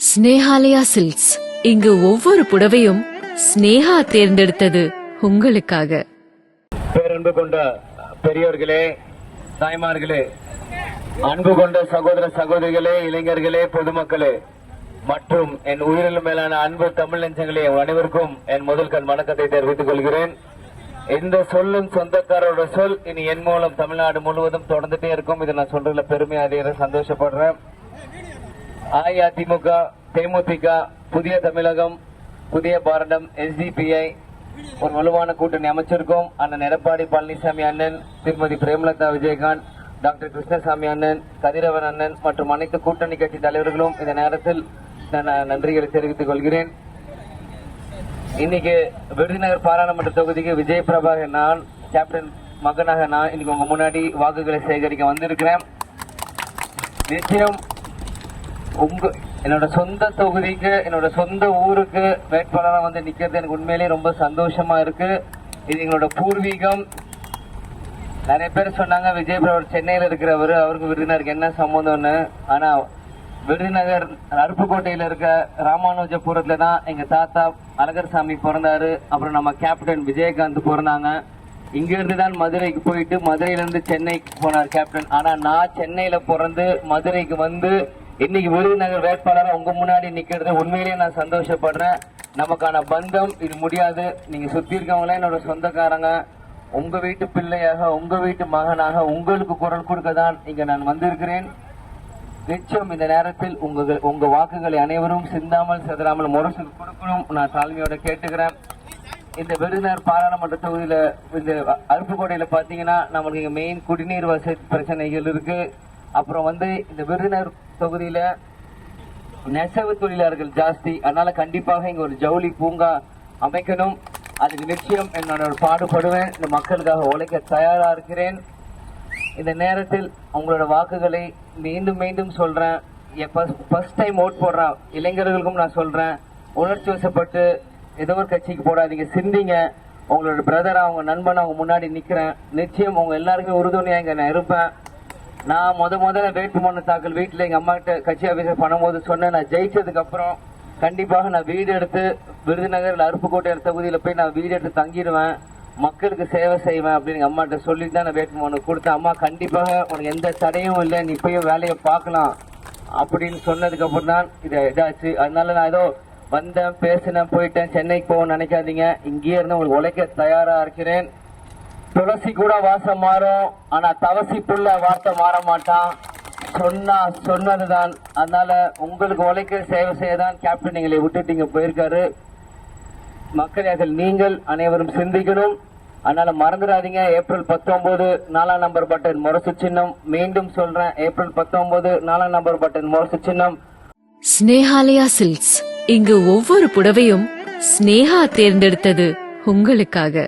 Snehalaya silks. இங்கு ஒவ்வொரு புடவையும் ஸ்னேஹா தேர்ந்தெடுத்தது உங்களுக்காக. பேரன்பு கொண்ட பெரியோர்களே, தாய்மார்களே, அன்பு கொண்ட சகோதர சகோதரிகளே, இளைஞர்களே, பொதுமக்களே மற்றும் என் உயிரிலும் மேலான அன்பு தமிழ் நெஞ்சங்களே, அனைவருக்கும் என் முதல் கண் வணக்கத்தை தெரிவித்துக் கொள்கிறேன். இந்த சொல்லும் சொந்தக்காரோட சொல் இனி என் மூலம் தமிழ்நாடு முழுவதும் தொடர்ந்துட்டே இருக்கும். இதை நான் சொல்றதுல பெருமையா அதிக சந்தோஷப்படுறேன். அஇஅதிமுக, தேமுதிக, புதிய தமிழகம், புதிய பாரதம், SDPI ஒரு வலுவான கூட்டணி அமைச்சிருக்கோம். அண்ணன் எடப்பாடி பழனிசாமி அண்ணன், திருமதி பிரேமலதா விஜயகாந்த், டாக்டர் கிருஷ்ணசாமி அண்ணன், கதிரவன் அண்ணன் மற்றும் அனைத்து கூட்டணி கட்சி தலைவர்களும் இந்த நேரத்தில் நான் நன்றிகளை தெரிவித்துக் கொள்கிறேன். இன்னைக்கு விருதுநகர் பாராளுமன்ற தொகுதிக்கு விஜய் பிரபாகர் நான், கேப்டன் மகனாக நான் இன்னைக்கு உங்க முன்னாடி வாக்குகளை சேகரிக்க வந்திருக்கிறேன். நிச்சயம் என்னோட சொந்த தொகுதிக்கு, என்னோட சொந்த ஊருக்கு வேட்பாளராக வந்து நிக்கிறது எனக்கு உண்மையிலேயே ரொம்ப சந்தோஷமா இருக்கு. இது எங்களோட பூர்வீகம். நிறைய பேர் சொன்னாங்க விஜய் பிரபாகர் சென்னையில இருக்கிறவர், அவருக்கு விருதுநகருக்கு என்ன சம்பந்தம்னு. ஆனா விருதுநகர் அருப்புக்கோட்டையில இருக்க ராமானுஜபுரத்துல தான் எங்க தாத்தா அழகர் சாமி பிறந்தாரு. அப்புறம் நம்ம கேப்டன் விஜயகாந்த் பிறந்தாங்க. இங்க இருந்து தான் மதுரைக்கு போயிட்டு மதுரையில இருந்து சென்னைக்கு போனார் கேப்டன். ஆனா நான் சென்னையில பிறந்து மதுரைக்கு வந்து இன்னைக்கு விருதுநகர் வேட்பாளராக உங்க முன்னாடி நிக்கிறது உண்மையிலேயே நான் சந்தோஷப்படுறேன். நமக்கான பந்தம் இது முடியாது. நீங்க சுத்தி இருக்கவங்களே என்னோட சொந்தக்காரங்க. உங்க வீட்டு பிள்ளையாக, உங்க வீட்டு மகனாக உங்களுக்கு குரல் கொடுக்க தான் இங்க நான் வந்திருக்கிறேன். நிச்சயம் இந்த நேரத்தில் உங்க வாக்குகளை அனைவரும் சிந்தாமல் சிதறாமல் முரசு கொடுக்கணும் நான் தாழ்மையோட கேட்டுக்கிறேன். இந்த விருதுநகர் பாராளுமன்ற தொகுதியில, இந்த அருப்புக்கோட்டையில பாத்தீங்கன்னா நம்மளுக்கு இங்க மெயின் குடிநீர் வசதி பிரச்சனைகள் இருக்கு. அப்புறம் இந்த விருதுநகர் தொகுதியில நெசவு தொழிலாளர்கள் ஜாஸ்தி. அதனால கண்டிப்பாக இங்க ஒரு ஜவுளி பூங்கா அமைக்கணும். அதுக்கு நிச்சயம் என்னோட பாடுபடுவேன். இந்த மக்களுக்காக உழைக்க தயாரா இருக்கிறேன். இந்த நேரத்தில் உங்களோட வாக்குகளை மீண்டும் மீண்டும் சொல்றேன். ஃபர்ஸ்ட் டைம் ஓட் போடுற இளைஞர்களுக்கும் நான் சொல்றேன், உணர்ச்சி வசப்பட்டு ஏதோ ஒரு கட்சிக்கு போடாதீங்க. சிந்திங்க. உங்களோட பிரதரா, அவங்க நண்பனா அவங்க முன்னாடி நிக்கிறேன். நிச்சயம் உங்க எல்லாருக்குமே உறுதுணையா இங்க நான் இருப்பேன். நான் முதல்ல வேட்புமனு தாக்கல் வீட்டுல எங்க அம்மா கிட்ட கட்சி ஆபீசர் பண்ணும்போது சொன்னேன், நான் ஜெயிச்சதுக்கு அப்புறம் கண்டிப்பாக நான் வீடு எடுத்து விருதுநகர் அருப்புக்கோட்டை தொகுதியில போய் நான் வீடு எடுத்து தங்கிடுவேன், மக்களுக்கு சேவை செய்வேன் அப்படின்னு எங்க அம்மா கிட்ட சொல்லிட்டு தான் நான் வேட்புமனு கொடுத்தேன். அம்மா கண்டிப்பாக உனக்கு எந்த தடையும் இல்லை, நீ போய் வேலையை பார்க்கலாம் அப்படின்னு சொன்னதுக்கு அப்புறம் தான் இதாச்சு. அதனால நான் ஏதோ வந்தேன், பேசினேன், போயிட்டேன், சென்னைக்கு போக நினைக்காதீங்க. இங்கேயே இருந்து உங்களுக்கு உழைக்க தயாரா இருக்கிறேன். துளசி கூட வாசம் மாறும், ஆனா தவசி புள்ள வார்த்தை மாற மாட்டான். சொன்னதுதான். அதனால உங்களுக்கு உழைக்க சேவை செய்யதான் கேப்டன் எங்களை விட்டுட்டு போயிருக்காரு. மக்கள் நீங்கள் அனைவரும் சிந்திக்கணும். அதனால மறந்துடாதீங்க. ஏப்ரல் 19 4ஆம் நம்பர் பட்டன் முரசு சின்னம். மீண்டும் சொல்றேன், ஏப்ரல் 19 4ஆம் நம்பர் பட்டன் முரசு சின்னம். ஸ்னேஹாலயா சில்க்ஸ். இங்கு ஒவ்வொரு புடவையும் ஸ்னேஹா தேர்ந்தெடுத்தது உங்களுக்காக.